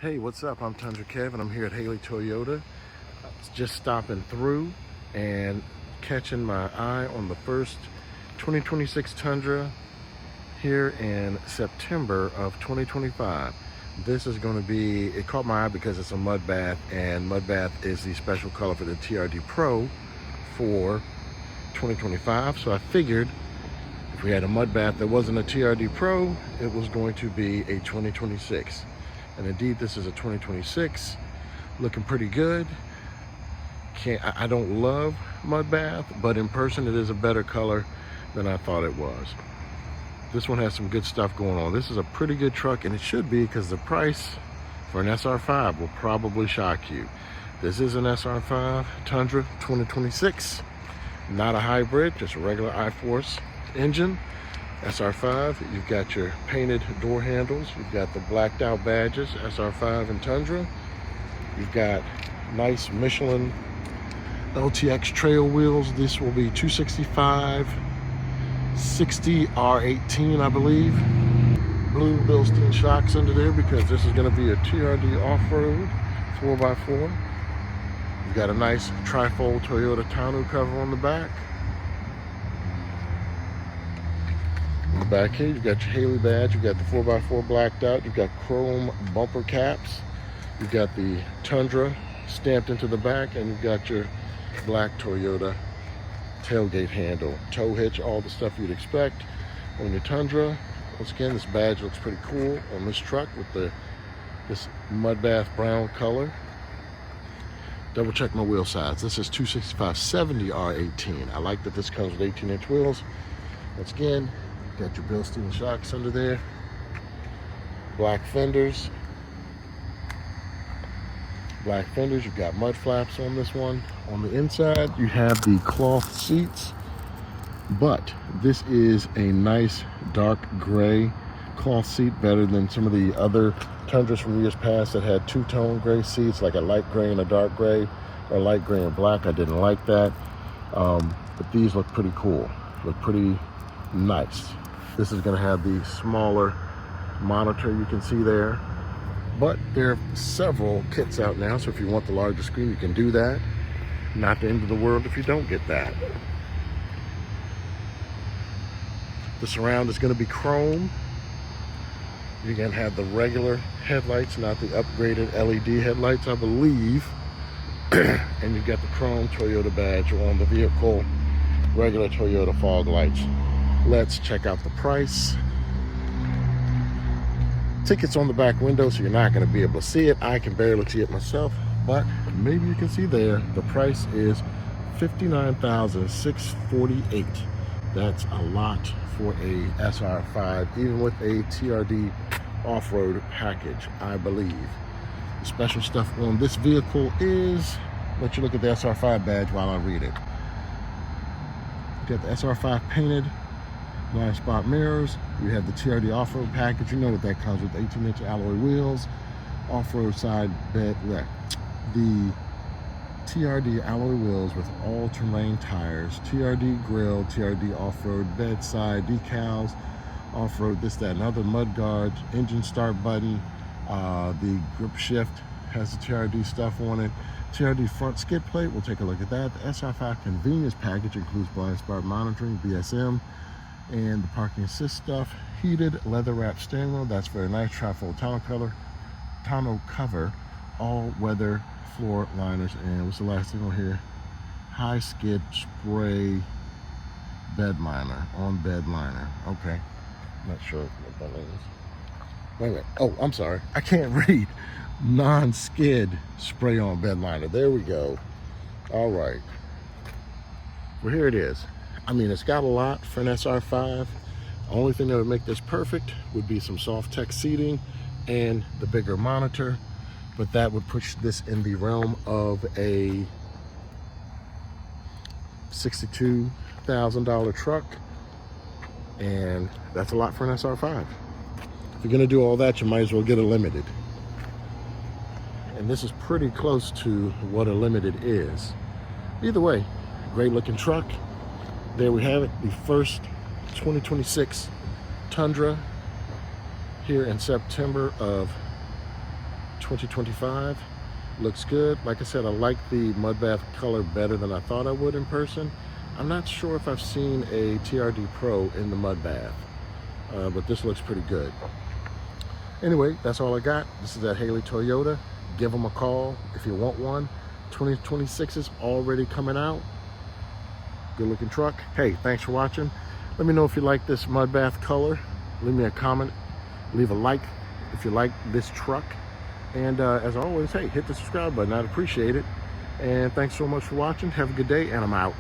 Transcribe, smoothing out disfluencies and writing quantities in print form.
Hey, what's up? I'm Tundra Kev and I'm here at Haley Toyota. Just stopping through and catching my eye on the first 2026 Tundra here in September of 2025. This is going to be, it caught my eye because it's a mud bath, and mud bath is the special color for the TRD Pro for 2025. So I figured if we had a mud bath that wasn't a TRD Pro, it was going to be a 2026. And indeed, this is a 2026, looking pretty good. I don't love mud bath, but in person it is a better color than I thought it was. This one has some good stuff going on. This is a pretty good truck, and it should be, because the price for an SR5 will probably shock you. This is an SR5 Tundra 2026, not a hybrid, just a regular I-Force engine. SR5, you've got your painted door handles, you've got the blacked out badges, SR5 and Tundra. You've got nice Michelin LTX trail wheels. This will be 265 60 R18, I believe. Blue Bilstein shocks under there because this is going to be a TRD Off Road 4x4. You've got a nice trifold Toyota tonneau cover on the back. In the back here, you've got your Haley badge, you've got the 4x4 blacked out, you've got chrome bumper caps, you've got the Tundra stamped into the back, and you've got your black Toyota tailgate handle, tow hitch, all the stuff you'd expect on your Tundra. Once again, this badge looks pretty cool on this truck with this mud bath brown color. Double check my wheel size. This is 265/70 R18. I like that this comes with 18-inch wheels. Once again, got your Bilstein shocks under there, black fenders. You've got mud flaps on this one. On the inside, you have the cloth seats, but this is a nice dark gray cloth seat, better than some of the other Tundras from years past that had two-tone gray seats, like a light gray and a dark gray, or light gray and black. I didn't like that, but these look pretty cool, look pretty nice. This is going to have the smaller monitor you can see there, but there are several kits out now, so if you want the larger screen, you can do that. Not the end of the world if you don't get that. The surround is going to be chrome. You're going to have the regular headlights, not the upgraded LED headlights, I believe. And you've got the chrome Toyota badge on the vehicle, regular Toyota fog lights. Let's check out the price. Tickets on the back window, so you're not going to be able to see it. I can barely see it myself, but maybe you can see there. The price is $59,648. That's a lot for a SR5, even with a TRD off-road package, I believe. The special stuff on this vehicle is, let you look at the SR5 badge while I read it. You got the SR5 painted, blind spot mirrors. You have the TRD off-road package. You know what that comes with: 18-inch alloy wheels, off-road side bed, the TRD alloy wheels with all-terrain tires, TRD grill, TRD off-road bedside decals, off-road this, that, and other, mud guards, engine start button. The grip shift has the TRD stuff on it. TRD front skid plate, we'll take a look at that. The SR5 convenience package includes blind spot monitoring, BSM, and the parking assist stuff. Heated leather wrap steering wheel, that's very nice. Trifold tonneau cover, all weather floor liners, and what's the last thing on here? High skid spray bed liner, on bed liner. Okay, not sure what that means. Wait a minute. Oh, I'm sorry, I can't read. Non-skid spray on bed liner. There we go. All right. Well, here it is. I mean, it's got a lot for an SR5. The only thing that would make this perfect would be some soft tech seating and the bigger monitor, but that would push this in the realm of a $62,000 truck, and that's a lot for an SR5. If you're gonna do all that, you might as well get a limited. And this is pretty close to what a limited is. Either way, great looking truck. There we have it, the first 2026 Tundra here in September of 2025. Looks good. Like I said, I like the mud bath color better than I thought I would in person. I'm not sure if I've seen a TRD Pro in the mud bath, but this looks pretty good. Anyway, that's all I got. This is at Haley Toyota. Give them a call if you want one. 2026 is already coming out. Good looking truck. Hey, thanks for watching. Let me know if you like this mud bath color. Leave me a comment. Leave a like if you like this truck. And as always, hey, hit the subscribe button. I'd appreciate it. And thanks so much for watching. Have a good day, and I'm out.